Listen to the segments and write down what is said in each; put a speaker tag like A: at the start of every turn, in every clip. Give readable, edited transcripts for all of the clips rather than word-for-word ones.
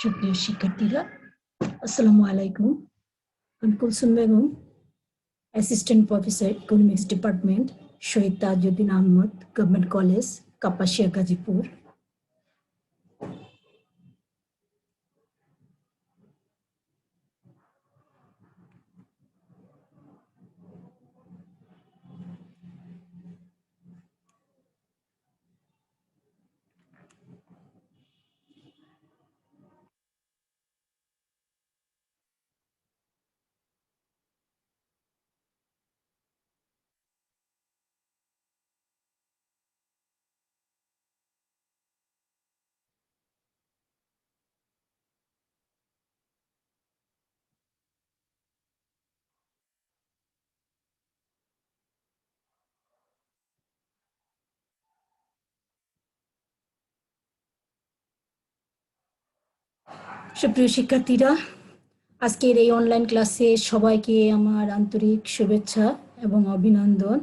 A: সুপ্রিয় শিক্ষার্থীরা, আসসালামু আলাইকুম। আমি Kulsum Begum, assistant professor, economics department, Shahid Tajuddin Ahmad government college, Kapasia, Gazipur. সুপ্রিয় শিক্ষার্থীরা, আজকের এই অনলাইন ক্লাসে সবাইকে আমার আন্তরিক শুভেচ্ছা এবং অভিনন্দন।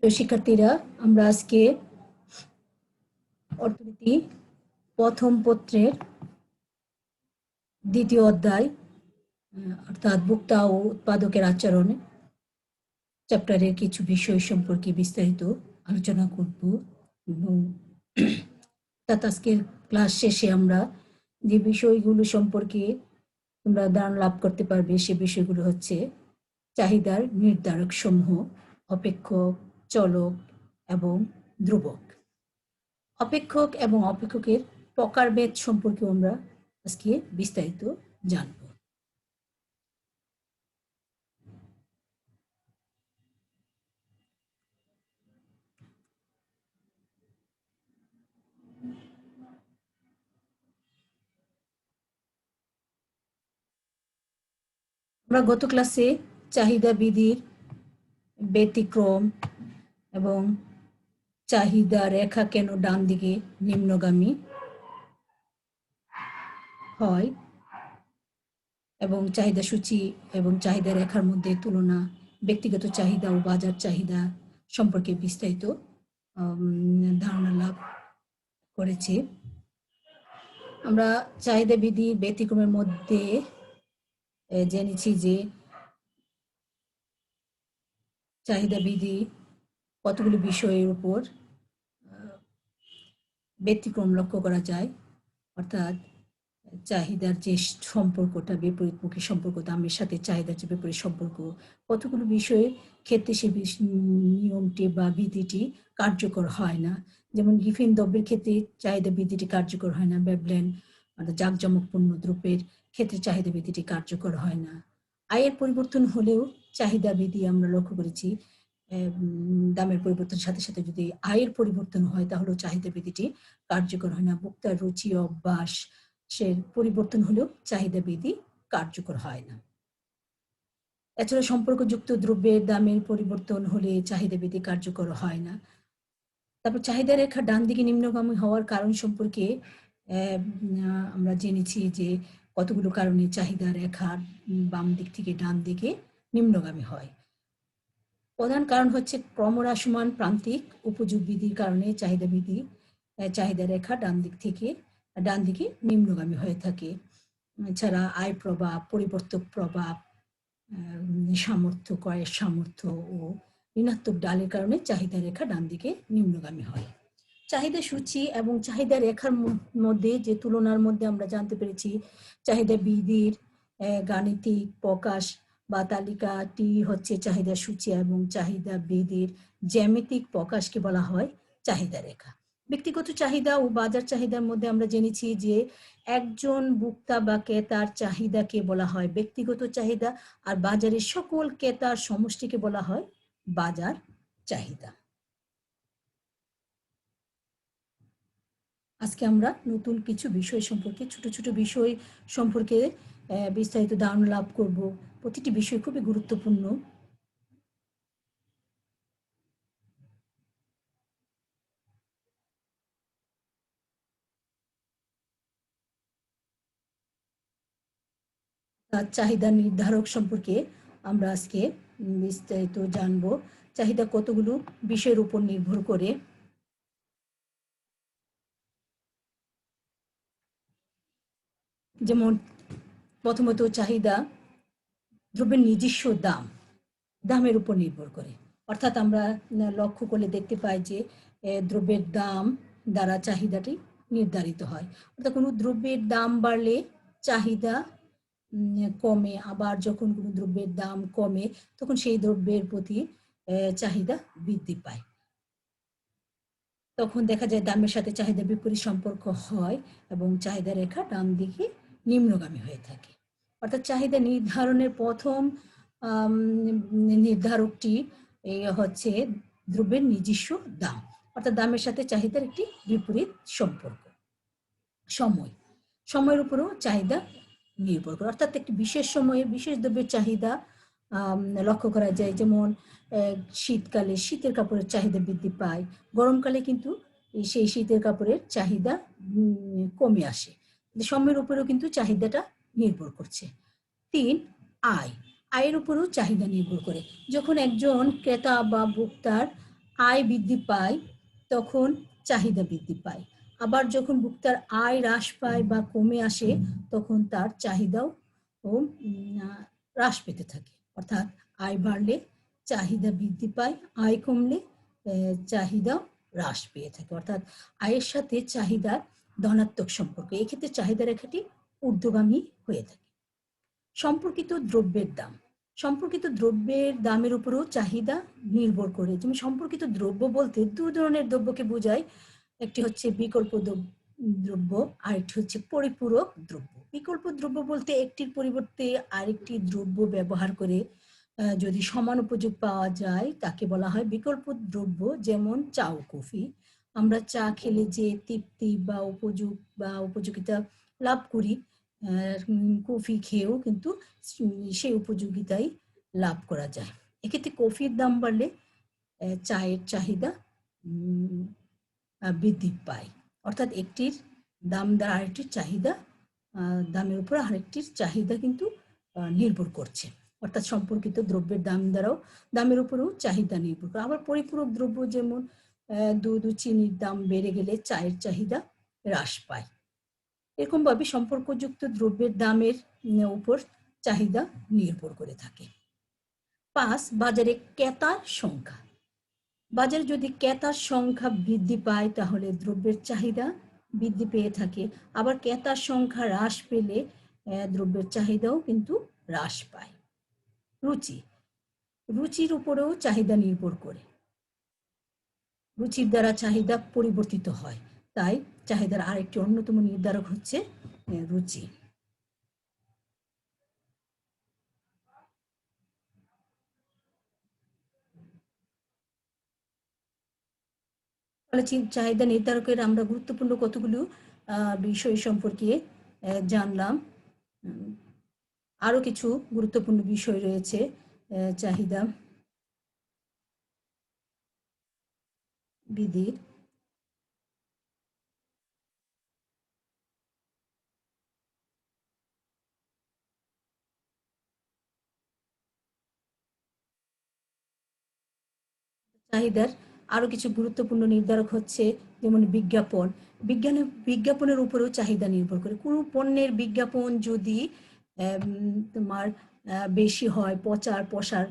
A: সুপ্রিয় শিক্ষার্থীরা, আমরা আজকে অর্থনীতি প্রথম পত্রের দ্বিতীয় অধ্যায় অর্থাৎ ভোক্তা ও উৎপাদকের আচরণ চ্যাপ্টারের কিছু বিষয় সম্পর্কে বিস্তারিত আলোচনা করব এবং আজকের ক্লাস শেষে আমরা যে বিষয়গুলো সম্পর্কে তোমরা ধারণা লাভ করতে পারবে সে বিষয়গুলো হচ্ছে চাহিদার নির্ধারক সমূহ, অপেক্ষক, চলক এবং ধ্রুবক। অপেক্ষক এবং অপেক্ষকের প্রকারভেদ সম্পর্কে আমরা আজকে বিস্তারিত জানব। আমরা গত ক্লাসে চাহিদা বিধির ব্যতিক্রম এবং চাহিদা রেখা কেন ডান দিকে নিম্নগামী হয় এবং চাহিদা সূচি এবং চাহিদা রেখার মধ্যে তুলনা, ব্যক্তিগত চাহিদা ও বাজার চাহিদা সম্পর্কে বিস্তারিত ধারণা লাভ করেছি। আমরা চাহিদা বিধি ব্যতিক্রমের মধ্যে জেনেছি যে চাহিদা বিধি কতগুলি বিষয়ের উপর ব্যতিক্রম লক্ষ্য করা যায়, অর্থাৎ চাহিদার যে সম্পর্কটা, বিপরীতমুখী সম্পর্ক, দামের সাথে চাহিদার যে বিপরীত সম্পর্ক, কতগুলো বিষয়ের ক্ষেত্রে সে নিয়মটি বা বিধিটি কার্যকর হয় না। যেমন গিফিন দ্রব্যের ক্ষেত্রে চাহিদা বিধিটি কার্যকর হয় না, ভেবলেন জাঁকজমকপূর্ণ দ্রব্যের ক্ষেত্রে চাহিদা বিধিটি কার্যকর হয় না। আয়ের পরিবর্তন হলেও চাহিদা বিধি আমরা লক্ষ্য করেছি দামের পরিবর্তনের সাথে সাথে যদি আয়ের পরিবর্তন হয় তাহলেও চাহিদা বিধিটি কার্যকর হয় না। ভোক্তার রুচি অভ্যাস সে পরিবর্তন হলেও চাহিদা বিধি কার্যকর হয় না। এছাড়া সম্পর্কযুক্ত দ্রব্যের দামের পরিবর্তন হলে চাহিদা বিধি কার্যকর হয় না। তারপর চাহিদা রেখা ডান দিকে নিম্নগামী হওয়ার কারণ সম্পর্কে আমরা জেনেছি যে কতগুলো কারণে চাহিদা রেখা বাম দিক থেকে ডান দিকে নিম্নগামী হয়। প্রধান কারণ হচ্ছে ক্রমহ্রাসমান প্রান্তিক উপযোগ বিধির কারণে চাহিদা রেখা ডান দিকে নিম্নগামী হয়ে থাকে। এছাড়া আয় প্রভাব, পরিবর্তক প্রভাব, সামর্থ্য, ক্রয়ের সামর্থ্য ও ঋণাত্মক ডালের কারণে চাহিদা রেখা ডান দিকে নিম্নগামী হয়। চাহিদা সূচি এবং চাহিদা রেখার মধ্যে যে তুলনার মধ্যে আমরা জানতে পেরেছি চাহিদা বিধির গাণিতিক প্রকাশ বা তালিকাটি হচ্ছে চাহিদা সূচি এবং চাহিদা বিধির জ্যামিতিক প্রকাশকে বলা হয় চাহিদা রেখা। ব্যক্তিগত চাহিদা ও বাজার চাহিদার মধ্যে আমরা জেনেছি যে একজন ভোক্তা বা ক্রেতার চাহিদাকে বলা হয় ব্যক্তিগত চাহিদা, আর বাজারের সকল ক্রেতার সমষ্টিকে বলা হয় বাজার চাহিদা। আজকে আমরা নতুন কিছু বিষয় সম্পর্কে, ছোট ছোট বিষয় সম্পর্কে বিস্তারিত ধারণা লাভ করব। প্রতিটি বিষয় খুবই গুরুত্বপূর্ণ। চাহিদা নির্ধারক সম্পর্কে আমরা আজকে বিস্তারিত জানব। চাহিদা কতগুলো বিষয়ের উপর নির্ভর করে। যেমন প্রথমত চাহিদা দ্রব্যের নিজস্ব দামের উপর নির্ভর করে। অর্থাৎ আমরা লক্ষ্য করলে দেখতে পাই যে দ্রব্যের দাম দ্বারা চাহিদাটি নির্ধারিত হয়। অর্থাৎ কোনো দ্রব্যের দাম বাড়লে চাহিদা কমে, আবার যখন কোনো দ্রব্যের দাম কমে তখন সেই দ্রব্যের প্রতি চাহিদা বৃদ্ধি পায়। তখন দেখা যায় দামের সাথে চাহিদার বিপরীত সম্পর্ক হয় এবং চাহিদা রেখা ডান দিকে নিম্নগামী হয়ে থাকে। অর্থাৎ চাহিদা নির্ধারণের প্রথম নির্ধারকটি হচ্ছে দ্রব্যের নিজস্ব দাম। অর্থাৎ দামের সাথে চাহিদার একটি বিপরীত সম্পর্ক। সময়ের উপরও চাহিদা নির্ভর করে। অর্থাৎ একটি বিশেষ সময়ে বিশেষ দ্রব্যের চাহিদা লক্ষ্য করা যায়। যেমন শীতকালে শীতের কাপড়ের চাহিদা বৃদ্ধি পায়, গরমকালে কিন্তু সেই শীতের কাপড়ের চাহিদা কমে আসে। সময়ের উপরেও কিন্তু চাহিদাটা নির্ভর করছে। 3, আয়ের উপরেও চাহিদা নির্ভর করে। যখন একজন ক্রেতা বা ভোক্তার আয় বৃদ্ধি পায় তখন চাহিদা বৃদ্ধি পায়। আবার যখন ভোক্তার আয় হ্রাস পায় বা কমে আসে তখন তার চাহিদাও হ্রাস পেতে থাকে। অর্থাৎ আয় বাড়লে চাহিদা বৃদ্ধি পায়, আয় কমলে চাহিদাও হ্রাস পেয়ে থাকে। অর্থাৎ আয়ের সাথে চাহিদার ধনাত্মক সম্পর্ক। এক্ষেত্রে চাহিদা রেখাটি ঊর্ধ্বগামী হয়ে থাকে। সম্পর্কিত দ্রব্যের দামের উপরেও চাহিদা নির্ভর করে। যেমন সম্পর্কিত দ্রব্য বলতে দু ধরনের দ্রব্যকে বোঝায়। একটি হচ্ছে বিকল্প দ্রব্য, আরেকটি হচ্ছে পরিপূরক দ্রব্য। বিকল্প দ্রব্য বলতে একটির পরিবর্তে আরেকটি দ্রব্য ব্যবহার করে যদি সমান উপযোগ পাওয়া যায় তাকে বলা হয় বিকল্প দ্রব্য। যেমন চা ও কফি। আমরা চা খেলে যে তৃপ্তি বা উপযোগিতা লাভ করি, কফি খেয়েও কিন্তু সেই উপযোগিতাই লাভ করা যায়। এক্ষেত্রে কফির দাম বাড়লে চায়ের চাহিদা বৃদ্ধি পায়। অর্থাৎ একটির দাম দ্বারা আরেকটির চাহিদা, দামের উপর আরেকটির চাহিদা কিন্তু নির্ভর করছে। অর্থাৎ সম্পর্কিত দ্রব্যের দামের উপরেও চাহিদা নির্ভর করে। আবার পরিপূরক দ্রব্য যেমন দুধ ও চিনির দাম বেড়ে গেলে চায়ের চাহিদা হ্রাস পায়। এরকম ভাবে সম্পর্কযুক্ত দ্রব্যের দামের উপর চাহিদা নির্ভর করে থাকে। 5, বাজারে ক্রেতার সংখ্যা। বাজারে যদি ক্রেতার সংখ্যা বৃদ্ধি পায় তাহলে দ্রব্যের চাহিদা বৃদ্ধি পেয়ে থাকে। আবার ক্রেতার সংখ্যা হ্রাস পেলে দ্রব্যের চাহিদাও কিন্তু হ্রাস পায়। রুচির উপরেও চাহিদা নির্ভর করে। রুচির দ্বারা চাহিদা পরিবর্তিত হয়। তাই চাহিদার আরেকটি অন্যতম নির্ধারক হচ্ছে রুচি। চাহিদা নির্ধারকের আমরা গুরুত্বপূর্ণ কতগুলো বিষয় সম্পর্কে জানলাম। আরো কিছু গুরুত্বপূর্ণ বিষয় রয়েছে চাহিদা বিধির। চাহিদার আরো কিছু গুরুত্বপূর্ণ নির্ধারক হচ্ছে যেমন বিজ্ঞাপনের উপরেও চাহিদা নির্ভর করে। কোনো পণ্যের বিজ্ঞাপন যদি তোমার বেশি হয়, প্রচার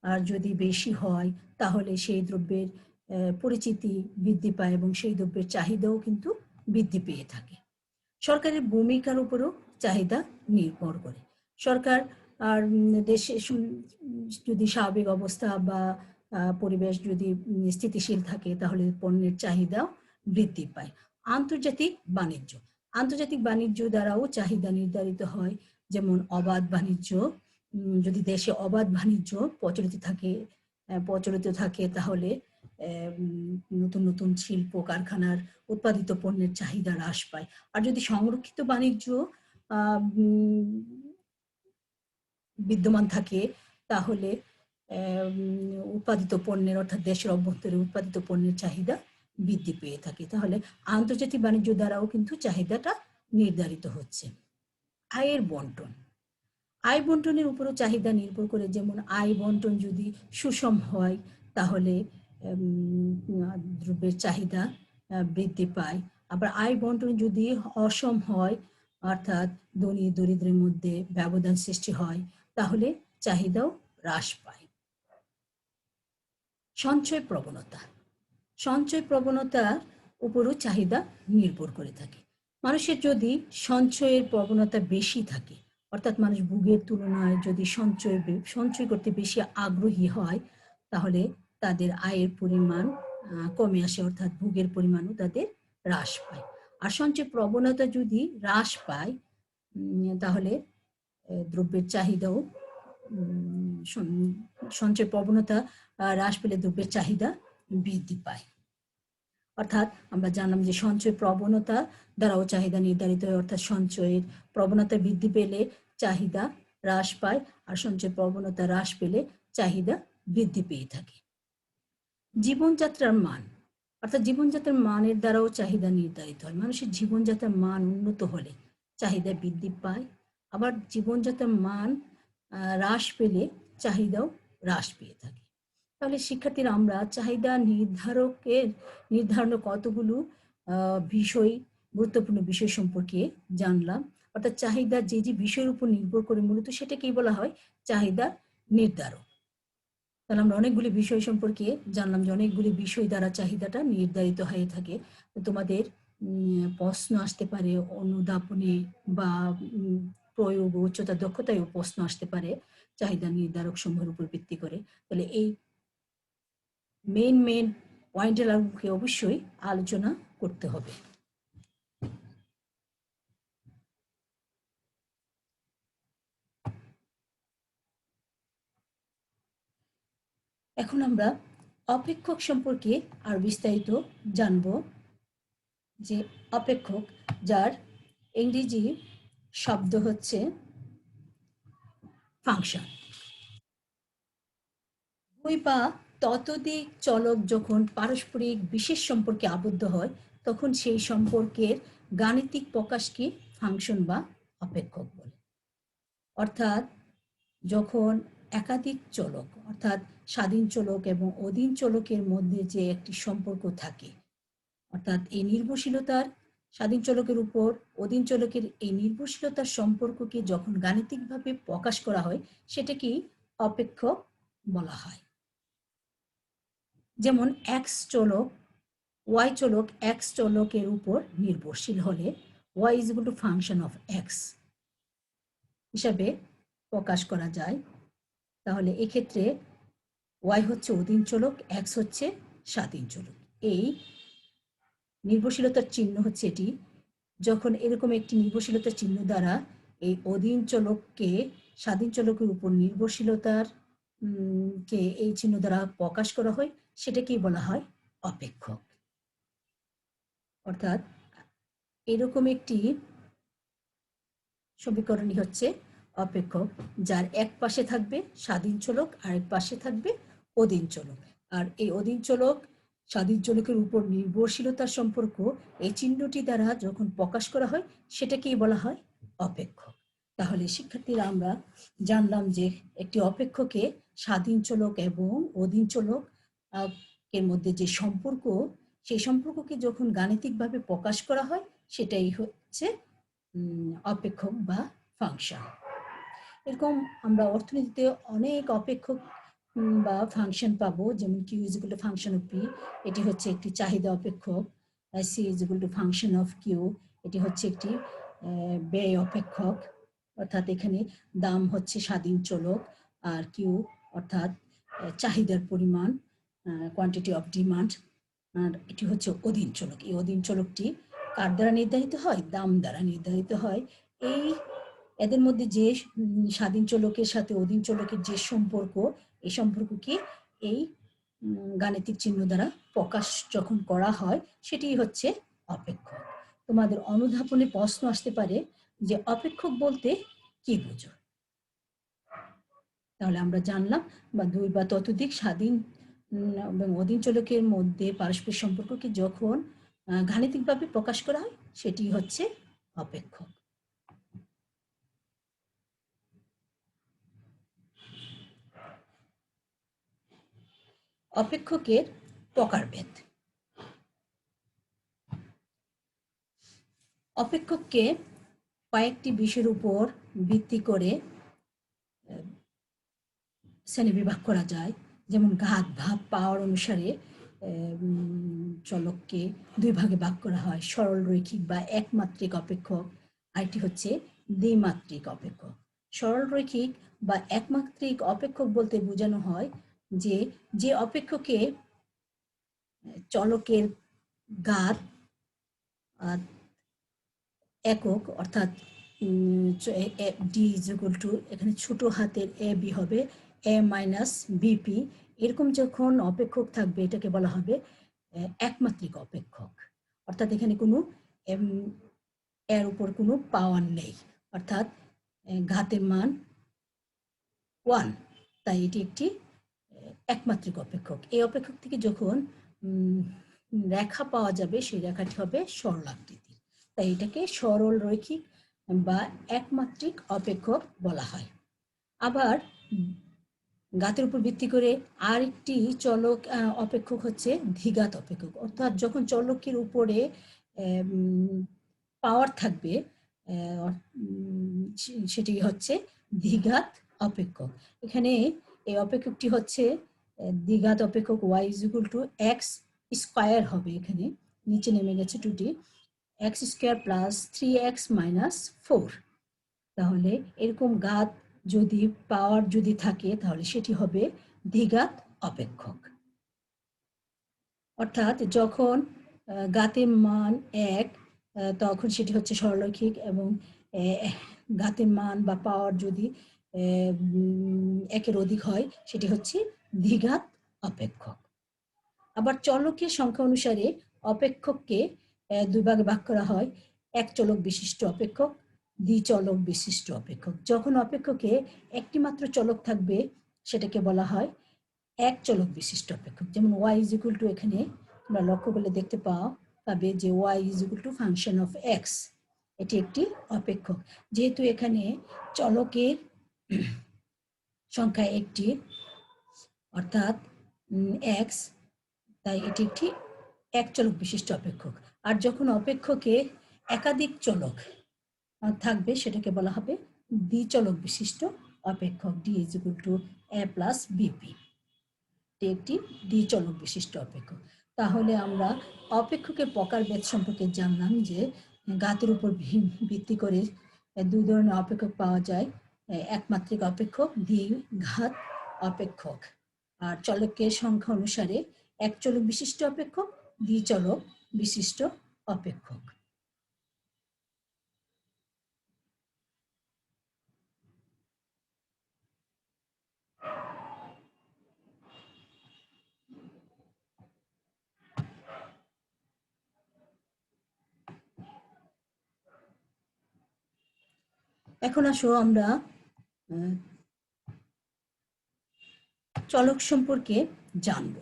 A: আর যদি বেশি হয় তাহলে সেই দ্রব্যের পরিচিতি বৃদ্ধি পায় এবং সেই দ্রব্যের চাহিদাও কিন্তু বৃদ্ধি পেয়ে থাকে। সরকারের ভূমিকার উপরেও চাহিদা নির্ভর করে। সরকার আর দেশে যদি স্বাভাবিক অবস্থা বা পরিবেশ যদি স্থিতিশীল থাকে তাহলে পণ্যের চাহিদা বৃদ্ধি পায়। আন্তর্জাতিক বাণিজ্য দ্বারাও চাহিদা নির্ধারিত হয়। যেমন অবাধ বাণিজ্য, যদি দেশে অবাধ বাণিজ্য প্রচলিত থাকে তাহলে নতুন শিল্প কারখানার উৎপাদিত পণ্যের চাহিদা হ্রাস পায়। আর যদি সংরক্ষিত বাণিজ্য বিদ্যমান থাকে তাহলে উৎপাদিত পণ্যের অর্থাৎ দেশের অভ্যন্তরে উৎপাদিত পণ্যের চাহিদা বৃদ্ধি পেয়ে থাকে। তাহলে আন্তর্জাতিক বাণিজ্য দ্বারাও কিন্তু চাহিদাটা নির্ধারিত হচ্ছে। আয় বন্টনের উপরও চাহিদা নির্ভর করে। যেমন আয় বন্টন যদি সুষম হয় তাহলে দ্রব্যের চাহিদা বৃদ্ধি পায়। আবার আয় বন্টন যদি অসম হয়, অর্থাৎ ধনী দরিদ্রের মধ্যে ব্যবধান সৃষ্টি হয়, তাহলে চাহিদাও হ্রাস পায়। সঞ্চয় প্রবণতা, সঞ্চয় প্রবণতার উপরও চাহিদা নির্ভর করে থাকে। মানুষের যদি সঞ্চয়ের প্রবণতা বেশি থাকে, অর্থাৎ মানুষ ভোগের তুলনায় যদি সঞ্চয় করতে বেশি আগ্রহী হয়, তাহলে তাদের আয়ের পরিমাণ কমে আসে, অর্থাৎ ভোগের পরিমাণও তাদের হ্রাস পায়। আর সঞ্চয় প্রবণতা যদি হ্রাস পায়, তাহলে দ্রব্যের চাহিদাও সঞ্চয় প্রবণতা হ্রাস পেলে দ্রব্যের চাহিদা বৃদ্ধি পায়। অর্থাৎ আমরা জানলাম যে সঞ্চয় প্রবণতা দ্বারাও চাহিদা নির্ধারিত হয়, অর্থাৎ সঞ্চয়ের প্রবণতা বৃদ্ধি পেলে চাহিদা হ্রাস পায়, আর সঞ্চয় প্রবণতা হ্রাস পেলে চাহিদা বৃদ্ধি পেয়ে থাকে। জীবনযাত্রার মান, অর্থাৎ জীবনযাত্রার মানের দ্বারাও চাহিদা নির্ধারিত হয়। মানুষের জীবনযাত্রার মান উন্নত হলে চাহিদা বৃদ্ধি পায়, আবার জীবনযাত্রার মান হ্রাস পেলে চাহিদাও হ্রাস পেয়ে থাকে। তাহলে শিক্ষার্থীরা আমরা চাহিদা নির্ধারণের কতগুলো বিষয়, গুরুত্বপূর্ণ বিষয় সম্পর্কে জানলাম। অর্থাৎ চাহিদা যে যে বিষয়ের উপর নির্ভর করে মূলত সেটাকেই বলা হয় চাহিদা নির্ধারক। তাহলে আমরা অনেকগুলি বিষয় সম্পর্কে জানলাম যে অনেকগুলি বিষয় দ্বারা চাহিদাটা নির্ধারিত হয়ে থাকে। তোমাদের প্রশ্ন আসতে পারে অনুধাবনে বা প্রয়োগ উচ্চতা দক্ষতায়ও প্রশ্ন আসতে পারে চাহিদা নির্ধারক সমূহের উপর ভিত্তি করে। তাহলে এই মেন পয়েন্টগুলোকে অবশ্যই আলোচনা করতে হবে। এখন আমরা অপেক্ষক সম্পর্কে আর বিস্তারিত জানব। যে অপেক্ষক, যার ইংরেজি শব্দ হচ্ছে ফাংশন। দুই বা ততোধিক চলক যখন পারস্পরিক বিশেষ সম্পর্কে আবদ্ধ হয়, তখন সেই সম্পর্কের গাণিতিক প্রকাশকে ফাংশন বা অপেক্ষক বলে। অর্থাৎ যখন একাধিক চলক, অর্থাৎ স্বাধীন চলক এবং অধীন চলকের মধ্যে যে একটি সম্পর্ক থাকে, অর্থাৎ এই নির্ভরশীলতার, স্বাধীন চলকের উপর অধীন চলকের এই নির্ভরশীলতার সম্পর্ককে যখন গাণিতিকভাবে প্রকাশ করা হয়, সেটাকেই অপেক্ষক বলা হয়। যেমন এক্স চলক ওয়াই চলক এক্স চলকের উপর নির্ভরশীল হলে Y is equal to function of X হিসাবে প্রকাশ করা যায়। তাহলে এক্ষেত্রে ওয়াই হচ্ছে অধীন চলক, এক্স হচ্ছে স্বাধীন চলক। এই নির্ভরশীলতার চিহ্ন হচ্ছে এটি। যখন এরকম একটি নির্ভরশীলতার চিহ্ন দ্বারা এই অধীন চলককে স্বাধীন চলকের উপর নির্ভরশীলতার কে এই চিহ্ন দ্বারা প্রকাশ করা হয়, সেটাকেই বলা হয় অপেক্ষক। অর্থাৎ এরকম একটি সমীকরণই হচ্ছে অপেক্ষক, যার এক পাশে থাকবে স্বাধীন চলক, আরেক পাশে থাকবে অধীন চলক। আর এই অধীন চলক স্বাধীন চলকের উপর নির্ভরশীলতার সম্পর্ক এই চিহ্নটি দ্বারা যখন প্রকাশ করা হয়, সেটাকেই বলা হয় অপেক্ষক। তাহলে শিক্ষার্থীরা আমরা জানলাম যে একটি অপেক্ষকে স্বাধীন চলক এবং অধীন চলক এর মধ্যে যে সম্পর্ক, সেই সম্পর্ককে যখন গাণিতিকভাবে প্রকাশ করা হয়, সেটাই হচ্ছে অপেক্ষক বা ফাংশন। এরকম আমরা অর্থনীতিতে অনেক অপেক্ষক বা ফাংশন পাবো। যেমন Q is equal to function of P, এটি হচ্ছে একটি চাহিদা অপেক্ষক। C is equal to function of Q, এটি হচ্ছে একটি ব্যয় অপেক্ষক। অর্থাৎ এখানে দাম হচ্ছে স্বাধীন চলক, আর কিউ অর্থাৎ চাহিদার পরিমাণ, কোয়ান্টিটি অফ ডিমান্ড, আর এটি হচ্ছে অধীন চলক। এই অধীন চলকটি কার দ্বারা নির্ধারিত হয়? দাম দ্বারা নির্ধারিত হয়। এই এদের মধ্যে যে স্বাধীন চলকের সাথে অধীন চলকের যে সম্পর্ক, এই সম্পর্ককে এই গাণিতিক চিহ্ন দ্বারা প্রকাশ যখন করা হয়, সেটি হচ্ছে অপেক্ষক। তোমাদের অনুধাবনে প্রশ্ন আসতে পারে যে অপেক্ষক বলতে কি বুঝো? তাহলে আমরা জানলাম বা দুই বা ততোধিক স্বাধীন এবং অধীন চলকের মধ্যে পারস্পরিক সম্পর্ককে যখন গাণিতিকভাবে প্রকাশ করা হয়, সেটি হচ্ছে অপেক্ষক। অপেক্ষকের প্রকারভেদ। অপেক্ষককে কয়েকটি বিষয়ের উপর ভিত্তি করে শ্রেণীবিভাগ করা যায়। যেমন ঘাত, ভাব, পাওয়ার অনুসারে চলককে দুই ভাগে ভাগ করা হয়, সরল রৈখিক বা একমাত্রিক অপেক্ষক, আরেকটি হচ্ছে দ্বিমাত্রিক অপেক্ষক। সরল রৈখিক বা একমাত্রিক অপেক্ষক বলতে বোঝানো হয় যে অপেক্ষকে চলকের ঘাত একক, অর্থাৎ ডি ইজ ইকুয়াল টু, এখানে ছোট হাতের এ বি হবে এ মাইনাস বিপি, এরকম যখন অপেক্ষক থাকবে এটাকে বলা হবে একমাত্রিক অপেক্ষক। অর্থাৎ এখানে কোনো এর উপর কোনো পাওয়ার নেই, অর্থাৎ ঘাতের মান 1, তাই এটি একটি একমাত্রিক অপেক্ষক। এই অপেক্ষক থেকে যখন রেখা পাওয়া যাবে সেই রেখাটি হবে সরলাকৃতির, তাই এটাকে সরল রৈখিক বা একমাত্রিক অপেক্ষক বলা হয়। আবার ঘাতের উপর ভিত্তি করে আরেকটি চলক অপেক্ষক হচ্ছে দ্বিঘাত অপেক্ষক, অর্থাৎ যখন চলকের উপরে পাওয়ার থাকবে সেটি হচ্ছে দ্বিঘাত অপেক্ষক। এখানে এই অপেক্ষকটি হচ্ছে দ্বিঘাত অপেক্ষক y is equal two x square হবে, এখানে নিচে নেমে গেছে 2t, x square plus 3x minus 4। তাহলে এরকম ঘাত যদি পাওয়ার যদি থাকে তাহলে সেটি হবে দ্বিঘাত অপেক্ষক। অর্থাৎ যখন ঘাতের মান 1 তখন সেটি হচ্ছে সরলরৈখিক, এবং ঘাতের মান বা পাওয়ার যদি 1-এর অধিক হয় সেটি হচ্ছে দ্বিঘাত অপেক্ষক। আবার চলকের সংখ্যা অনুসারে অপেক্ষককে দুই ভাগে ভাগ করা হয়, এক চলক বিশিষ্ট অপেক্ষক, দ্বিচলক বিশিষ্ট অপেক্ষক। যখন অপেক্ষকে একটি মাত্র চলক থাকবে সেটাকে বলা হয় এক চলক বিশিষ্ট অপেক্ষক। যেমন y ইজ ইকুয়াল টু, এখানে তোমরা লক্ষ্য করলে দেখতে পাবে যে y is equal to function of x, এটি একটি অপেক্ষক। যেহেতু এখানে চলকের সংখ্যা একটি, অর্থাৎ x, তাই এটি একটি এক চলক বিশিষ্ট অপেক্ষক। আর যখন অপেক্ষকে একাধিক চলক থাকবে সেটাকে বলা হবে দ্বিচলক বিশিষ্ট অপেক্ষক, D is equal two A plus BP, একটি দ্বিচলক বিশিষ্ট অপেক্ষক। তাহলে আমরা অপেক্ষকের প্রকারভেদ সম্পর্কে জানলাম যে ঘাতের উপর ভিত্তি করে দুই ধরনের অপেক্ষক পাওয়া যায়, একমাত্রিক অপেক্ষক, দ্বিঘাত অপেক্ষক। আর চলকের সংখ্যা অনুসারে এক চলক বিশিষ্ট অপেক্ষক, দ্বিচলক বিশিষ্ট অপেক্ষক। এখন আসো আমরা চলক সম্পর্কে জানব।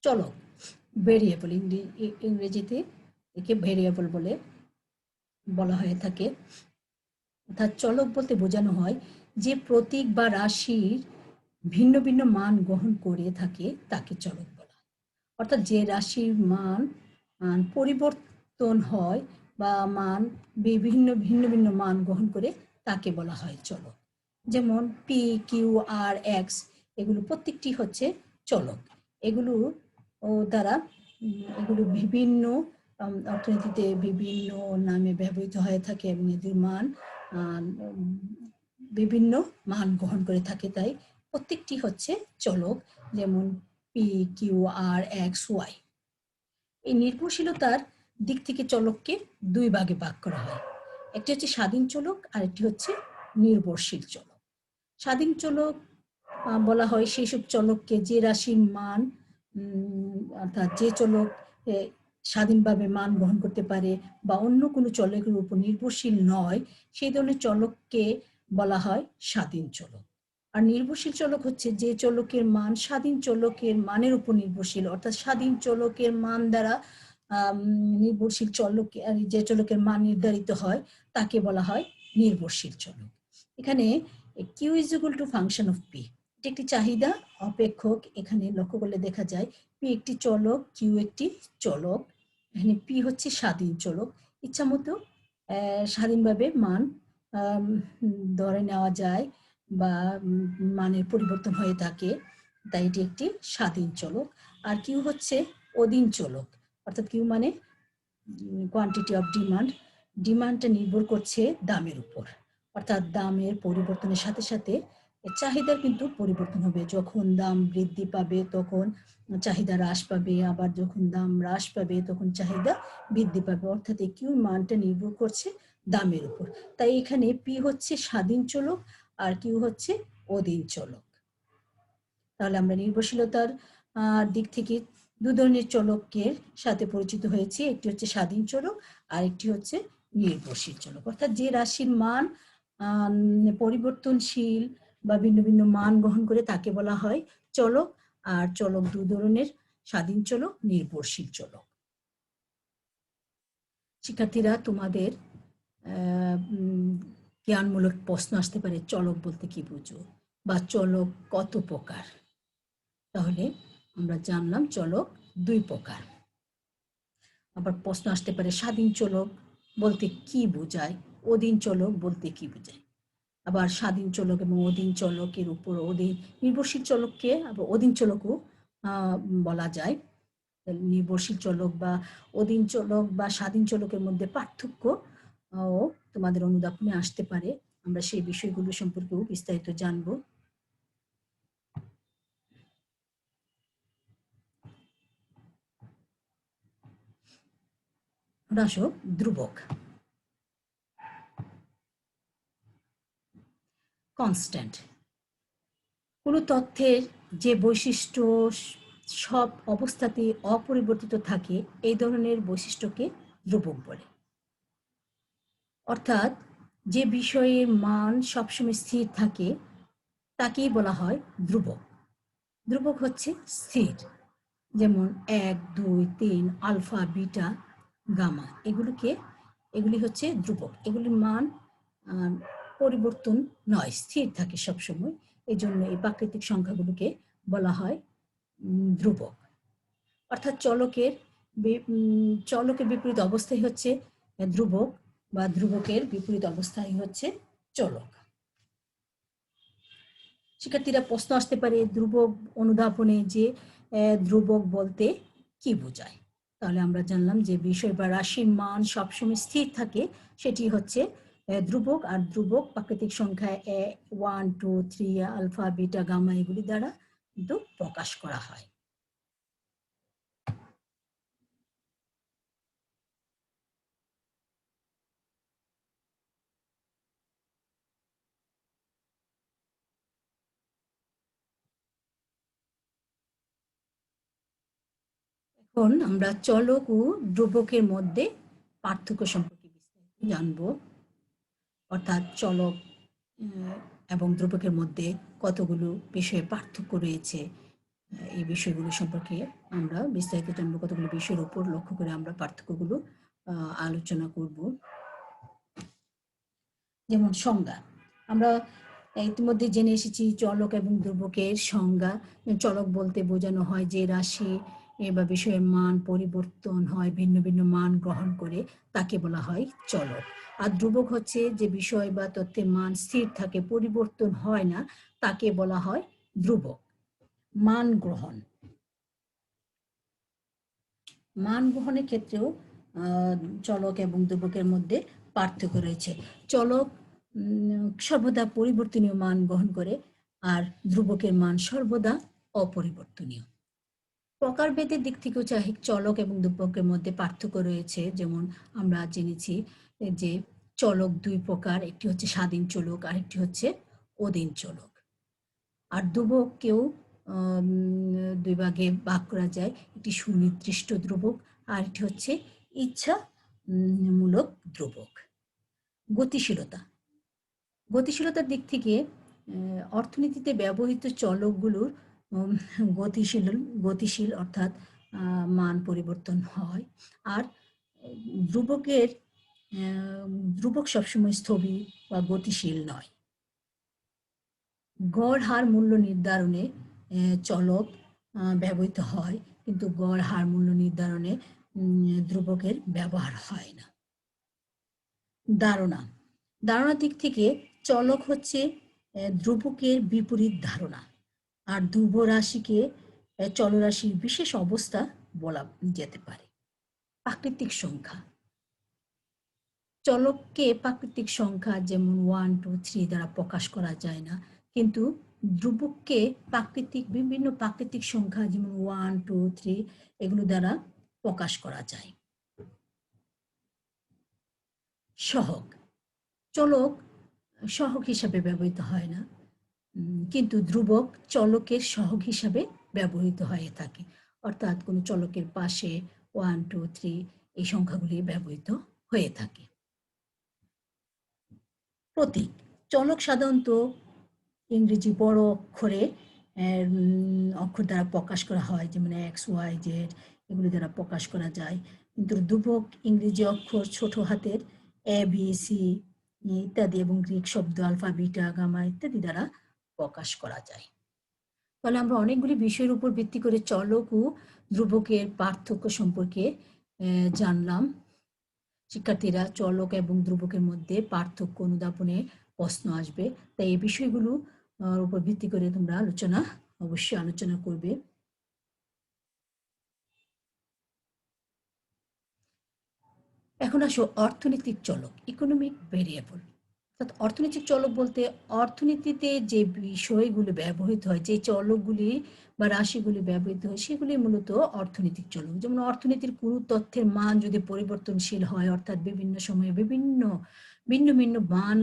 A: চলক, ভেরিয়েবল, ইংরেজিতে একে ভেরিয়েবল বলে বলা হয়ে থাকে। অর্থাৎ চলক বলতে বোঝানো হয় যে প্রতীক বা রাশির ভিন্ন ভিন্ন মান গ্রহণ করে থাকে তাকে চলক বলা হয়। অর্থাৎ যে রাশির মান পরিবর্তন হয় বা মান ভিন্ন ভিন্ন মান গ্রহণ করে তাকে বলা হয় চলক। যেমন পি, কিউ, আর, এক্স, এগুলো প্রত্যেকটি হচ্ছে চলক। এগুলো দ্বারা এগুলো বিভিন্ন অর্থনীতিতে বিভিন্ন নামে ব্যবহৃত হয়ে থাকে এবং এদের মান বিভিন্ন মান গ্রহণ করে থাকে, তাই প্রত্যেকটি হচ্ছে চলক। যেমন পি, কিউ, আর, এক্স, ওয়াই। এই নির্ভরশীলতার দিক থেকে চলককে দুই ভাগে ভাগ করা হয়, একটি হচ্ছে স্বাধীন চলক আর একটি হচ্ছে নির্ভরশীল চলক। স্বাধীন চলক বলা হয় সেই সব চলককে যে রাশির মান, অর্থাৎ যে চলক স্বাধীনভাবে মান গ্রহণ করতে পারে বা অন্য কোনো চলকের উপর নির্ভরশীল নয়, সেই ধরনের চলককে বলা হয় স্বাধীন চলক। আর নির্ভরশীল চলক হচ্ছে যে চলকের মান স্বাধীন চলকের মানের উপর নির্ভরশীল, অর্থাৎ স্বাধীন চলকের মান দ্বারা নির্ভরশীল চলক, যে চলকের মান নির্ধারিত হয় তাকে বলা হয় নির্ভরশীল চলক। এখানে Q is equal to function of P, এটি একটি চাহিদা অপেক্ষক। এখানে লক্ষ্য করলে দেখা যায় পি একটি চলক, কিউ একটি চলক। এখানে পি হচ্ছে স্বাধীন চলক। ইচ্ছামতো স্বাধীনভাবে মান ধরে নেওয়া যায় বা মানের পরিবর্তন হয়ে থাকে, তাই এটি একটি স্বাধীন চলক। আর কিউ হচ্ছে অধীন চলক, অর্থাৎ কিউ মানে কোয়ান্টিটি অফ ডিমান্ড। ডিমান্ডটা নির্ভর করছে দামের উপর, অর্থাৎ দামের পরিবর্তনের সাথে সাথে চাহিদার কিন্তু পরিবর্তন হবে। যখন দাম বৃদ্ধি পাবে তখন চাহিদা হ্রাস পাবে, আবার যখন দাম হ্রাস পাবে তখন চাহিদা বৃদ্ধি পাবে, অর্থাৎ এই কিউ মানটা নির্ভর করছে দামের উপর। তাই এখানে পি হচ্ছে স্বাধীন চলক আর কিউ হচ্ছে অধীন চলক। তাহলে আমরা নির্ভরশীলতার দিক থেকে দু ধরনের চলকের সাথে পরিচিত হয়েছি, একটি হচ্ছে স্বাধীন চলক আর একটি হচ্ছে নির্ভরশীল চলক। অর্থাৎ যে রাশির মান পরিবর্তনশীল বা ভিন্ন ভিন্ন মান গ্রহণ করে তাকে বলা হয় চলক। আর চলক দু ধরনের, স্বাধীন চলক, নির্ভরশীল চলক। শিক্ষার্থীরা, তোমাদের জ্ঞানমূলক প্রশ্ন আসতে পারে, চলক বলতে কি বুঝো বা চলক কত প্রকার। তাহলে আমরা জানলাম চলক দুই প্রকার। আবার প্রশ্ন আসতে পারে স্বাধীন চলক বলতে কি বোঝায়, অধীন চলক বলতে কি বোঝায়। আবার স্বাধীন চলক এবং অধীন চলকের উপর অধীন নির্ভরশীল চলককে আবার অধীন চলকও বলা যায়। নির্ভরশীল চলক বা অধীন চলক বা স্বাধীন চলকের মধ্যে পার্থক্য ও তোমাদের অনুধাবনে আসতে পারে। আমরা সেই বিষয়গুলো সম্পর্কেও বিস্তারিত জানবো। আসো ধ্রুবক। কনস্ট্যান্ট কোনো তথ্যের যে বৈশিষ্ট্য সব অবস্থাতে অপরিবর্তিত থাকে, এই ধরনের বৈশিষ্ট্যকে ধ্রুবক বলে। অর্থাৎ যে বিষয়ের মান সবসময় স্থির থাকে তাকেই বলা হয় ধ্রুবক। ধ্রুবক হচ্ছে স্থির, যেমন 1, 2, 3, আলফা, বিটা, গামা, এগুলি হচ্ছে ধ্রুবক। এগুলির মান পরিবর্তন নয়, স্থির থাকে সবসময়। এই জন্য এই প্রাকৃতিক সংখ্যাগুলোকে বলা হয় ধ্রুবক। অর্থাৎ চলকের বিপরীত অবস্থায় হচ্ছে ধ্রুবক বা ধ্রুবকের বিপরীত অবস্থায় হচ্ছে চলক। শিক্ষার্থীরা, প্রশ্ন আসতে পারে ধ্রুবক অনুধাবনে যে ধ্রুবক বলতে কি বোঝায়। তাহলে আমরা জানলাম যে বিষয় বা রাশির মান সবসময় স্থির থাকে সেটি হচ্ছে ধ্রুবক। আর ধ্রুবক প্রাকৃতিক সংখ্যায় 1, 2, 3, আলফা, বিটা, গামা এগুলি দ্বারা কিন্তু প্রকাশ করা হয়। এখন আমরা চলক ও ধ্রুবকের মধ্যে পার্থক্য সম্পর্কে বিস্তারিত জানবো। অর্থাৎ চলক এবং ধ্রুবকের মধ্যে কতগুলো বিষয়ে পার্থক্য রয়েছে, এই বিষয়গুলো সম্পর্কে আমরা বিস্তারিত জানবো। কতগুলো বিষয়ের উপর লক্ষ্য করে আমরা পার্থক্যগুলো আলোচনা করব। যেমন সংজ্ঞা, আমরা ইতিমধ্যে জেনে এসেছি চলক এবং ধ্রুবকের সংজ্ঞা। চলক বলতে বোঝানো হয় যে রাশি বা বিষয়ের মান পরিবর্তন হয়, ভিন্ন ভিন্ন মান গ্রহণ করে, তাকে বলা হয় চলক। আর ধ্রুবক হচ্ছে যে বিষয় বা তথ্যের মান স্থির থাকে, পরিবর্তন হয় না, তাকে বলা হয় ধ্রুবক। মান গ্রহণের ক্ষেত্রেও চলক এবং ধ্রুবকের মধ্যে পার্থক্য রয়েছে। চলক সর্বদা পরিবর্তনীয় মান গ্রহণ করে আর ধ্রুবকের মান সর্বদা অপরিবর্তনীয়। প্রকারভেদের দিক থেকেও চলক এবং ধ্রুবকের মধ্যে পার্থক্য রয়েছে। যেমন আমরা জেনেছি যে চলক দুই প্রকার, একটি হচ্ছে স্বাধীন চলক আর একটি হচ্ছে অধীন চলক। আর ধ্রুবককেও দুই ভাগে ভাগ করা যায়, একটি সুনির্দিষ্ট ধ্রুবক আর একটি হচ্ছে ইচ্ছা মূলক ধ্রুবক। গতিশীলতার দিক থেকে অর্থনীতিতে ব্যবহৃত চলকগুলোর গতিশীল অর্থাৎ মান পরিবর্তন হয়। আর ধ্রুবক সবসময় স্থবির বা গতিশীল নয়। গড় হার মূল্য নির্ধারণে চলক ব্যবহৃত হয়, কিন্তু গড় হার মূল্য নির্ধারণে ধ্রুবকের ব্যবহার হয় না। ধারণা দিক থেকে চলক হচ্ছে ধ্রুবকের বিপরীত ধারণা, আর ধ্রুব রাশিকে চলরাশির বিশেষ অবস্থা বলা যেতে পারে। প্রাকৃতিক সংখ্যা, চলককে প্রাকৃতিক সংখ্যা যেমন 1, 2, 3 দ্বারা প্রকাশ করা যায় না, কিন্তু ধ্রুবককে বিভিন্ন প্রাকৃতিক সংখ্যা যেমন 1, 2, 3 এগুলো দ্বারা প্রকাশ করা যায়। সহগ, চলক সহগ হিসাবে ব্যবহৃত হয় না, কিন্তু ধ্রুবক চলকের সহগ হিসাবে ব্যবহৃত হয়ে থাকে। অর্থাৎ কোনো চলকের পাশে 1, 2, 3 এই সংখ্যাগুলি ব্যবহৃত হয়ে থাকে। প্রতীক, চলক সাধারণত ইংরেজি বড় অক্ষরে অক্ষর দ্বারা প্রকাশ করা হয়, যেমন এক্স, ওয়াই, জেড এগুলি দ্বারা প্রকাশ করা যায়, কিন্তু ধ্রুবক ইংরেজি অক্ষর ছোট হাতের এ, বি, সি ইত্যাদি এবং গ্রিক শব্দ আলফা, বিটা, গামা ইত্যাদি দ্বারা প্রকাশ করা যায়। তাহলে আমরা অনেকগুলি বিষয়ের উপর ভিত্তি করে চলক ও ধ্রুবকের পার্থক্য সম্পর্কে জানলাম। শিক্ষার্থীরা, চলক এবং ধ্রুবকের মধ্যে পার্থক্য অনুধাবনে প্রশ্ন আসবে, তাই এই বিষয়গুলো উপর ভিত্তি করে তোমরা অবশ্যই আলোচনা করবে। এখন আসো অর্থনৈতিক চলক, ইকোনমিক ভেরিয়েবল। অর্থাৎ অর্থনৈতিক চলক বলতে অর্থনীতিতে যে বিষয়গুলো ব্যবহৃত হয়, যে চলকগুলি বা রাশিগুলি ব্যবহৃত হয়, সেগুলি মূলত অর্থনৈতিক চলক। যেমন অর্থনীতির কোনো তথ্যের মান যদি পরিবর্তনশীল হয়, অর্থাৎ বিভিন্ন সময়ে ভিন্ন ভিন্ন মান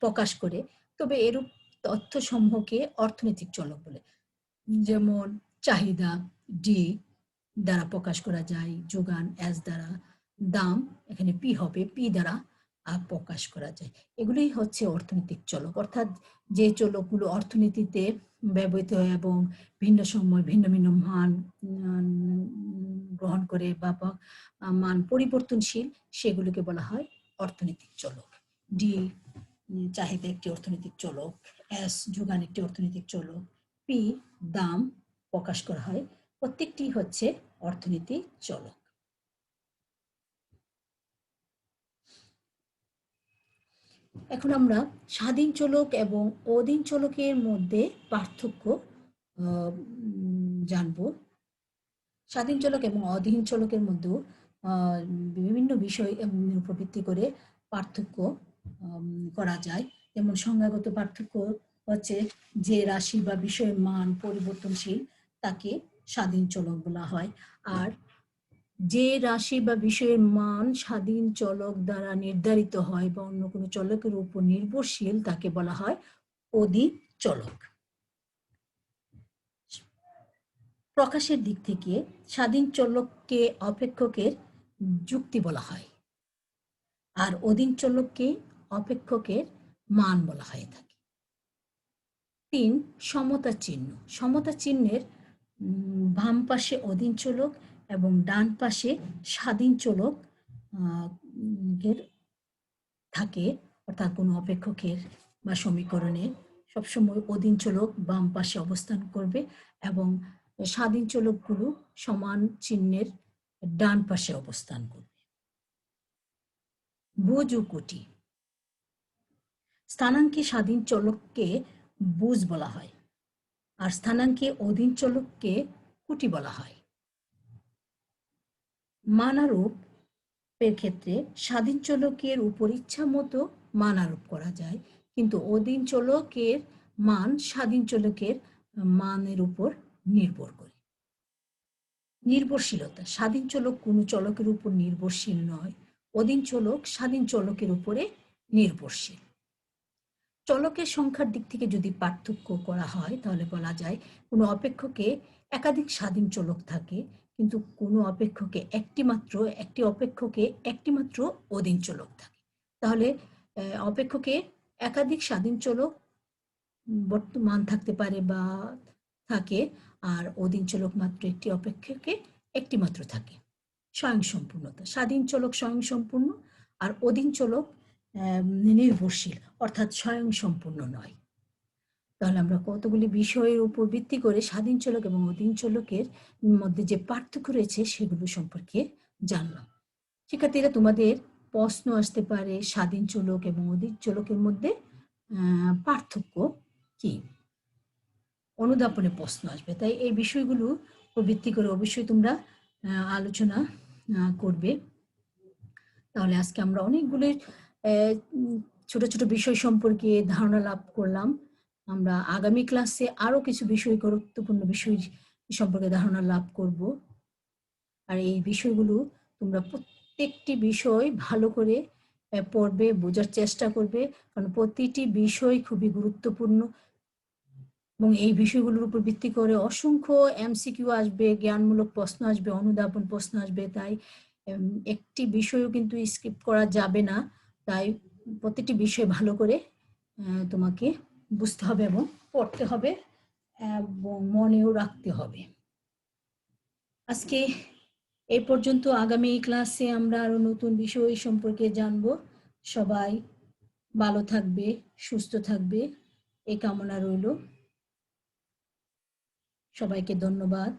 A: প্রকাশ করে, তবে এরূপ তথ্য সমূহকে অর্থনৈতিক চলক বলে। যেমন চাহিদা ডি দ্বারা প্রকাশ করা যায়, যোগান এস দ্বারা, দাম এখানে পি হবে, পি দ্বারা প্রকাশ করা যায়। এগুলোই হচ্ছে অর্থনৈতিক চলক। অর্থাৎ যে চলকগুলো অর্থনীতিতে ব্যবহৃত হয় এবং ভিন্ন সময় ভিন্ন মান গ্রহণ করে বা মান পরিবর্তনশীল, সেগুলোকে বলা হয় অর্থনৈতিক চলক। ডি চাহিদা একটি অর্থনৈতিক চলক, এস যোগান একটি অর্থনৈতিক চলক, পি দাম প্রকাশ করা হয়, প্রত্যেকটি হচ্ছে অর্থনৈতিক চলক। এখন আমরা স্বাধীন চলক এবং অধীন চলকের মধ্যে পার্থক্য জানব। স্বাধীন চলক এবং অধীন চলকের মধ্যে বিভিন্ন বিষয় উপর ভিত্তি করে পার্থক্য করা যায়। যেমন সংজ্ঞাগত পার্থক্য হচ্ছে যে রাশি বা বিষয়ের মান পরিবর্তনশীল তাকে স্বাধীন চলক বলা হয়, আর যে রাশি বা বিষয়ের মান স্বাধীন চলক দ্বারা নির্ধারিত হয় বা অন্য কোনো চলকের উপর নির্ভরশীল তাকে বলা হয় অধীন চলক। প্রকাশের দিক থেকে স্বাধীন চলককে অপেক্ষকের যুক্তি বলা হয়, আর অধীন চলককে অপেক্ষকের মান বলা হয়ে থাকে। 3, সমতা চিহ্ন। সমতা চিহ্নের বাম পাশে অধীন চলক এবং ডান পাশে স্বাধীন চলক থাকে, অর্থাৎ কোনো অপেক্ষকের বা সমীকরণে সবসময় অধীন চলক বাম পাশে অবস্থান করবে এবং স্বাধীন চলকগুলো সমান চিহ্নের ডান পাশে অবস্থান করবে। বুজ ও কুটি। স্থানাঙ্কে স্বাধীন চলককে বুজ বলা হয়, আর স্থানাঙ্কে অধীন চলককে কুটি বলা হয়। মান আরোপের ক্ষেত্রে স্বাধীন চলকের উপর ইচ্ছা মতো মান আরোপ করা যায়, কিন্তু অধীন চলকের মান স্বাধীন চলকের মানের উপর নির্ভর করে। নির্ভরশীলতা, স্বাধীন চলক কোনো চলকের উপর নির্ভরশীল নয়, অধীন চলক স্বাধীন চলকের উপরে নির্ভরশীল। চলকের সংখ্যার দিক থেকে যদি পার্থক্য করা হয় তাহলে বলা যায় কোনো অপেক্ষকে একাধিক স্বাধীন চলক থাকে, কিন্তু কোনো অপেক্ষকে একটি অপেক্ষকে একটিমাত্র অধীন চলক থাকে। তাহলে অপেক্ষকে একাধিক স্বাধীন চলক বর্তমান থাকতে পারে বা থাকে, আর অধীন চলক মাত্র একটি অপেক্ষকে একটি মাত্র থাকে। স্বয়ংসম্পূর্ণতা, স্বাধীন চলক স্বয়ংসম্পূর্ণ আর অধীন চলক নির্ভরশীল, অর্থাৎ স্বয়ংসম্পূর্ণ নয়। তাহলে আমরা কতগুলি বিষয়ের উপর ভিত্তি করে স্বাধীন চলক এবং অধীন চলকের মধ্যে যে পার্থক্য রয়েছে সেগুলো সম্পর্কে জানলাম। শিক্ষার্থীরা, তোমাদের প্রশ্ন আসতে পারে স্বাধীন চলক এবং অধীন চলকের মধ্যে পার্থক্য কি? অনুধাবনে প্রশ্ন আসবে। তাই এই বিষয়গুলো উপর ভিত্তি করে অবশ্যই তোমরা আলোচনা করবে। তাহলে আজকে আমরা অনেকগুলো ছোট, ছোট বিষয় সম্পর্কে ধারণা লাভ করলাম। আমরা আগামী ক্লাসে আরো কিছু বিষয়, গুরুত্বপূর্ণ বিষয় সম্পর্কে ধারণা লাভ করব। আর এই বিষয়গুলো তোমরা প্রত্যেকটি বিষয় ভালো করে পড়বে, বোঝার চেষ্টা করবে। কারণ প্রতিটি বিষয় খুবই গুরুত্বপূর্ণ এবং এই বিষয়গুলোর উপর ভিত্তি করে অসংখ্য এমসিকিউ আসবে, জ্ঞানমূলক প্রশ্ন আসবে, অনুধাবন প্রশ্ন আসবে। তাই একটি বিষয়ও কিন্তু স্কিপ করা যাবে না। তাই প্রতিটি বিষয় ভালো করে তোমাকে বুঝতে হবে এবং পড়তে হবে এবং মনেও রাখতে হবে। আজকে এই পর্যন্ত। আগামী ক্লাসে আমরা আরো নতুন বিষয় সম্পর্কে জানব। সবাই ভালো থাকবে, সুস্থ থাকবে, এই কামনা রইল। সবাইকে ধন্যবাদ।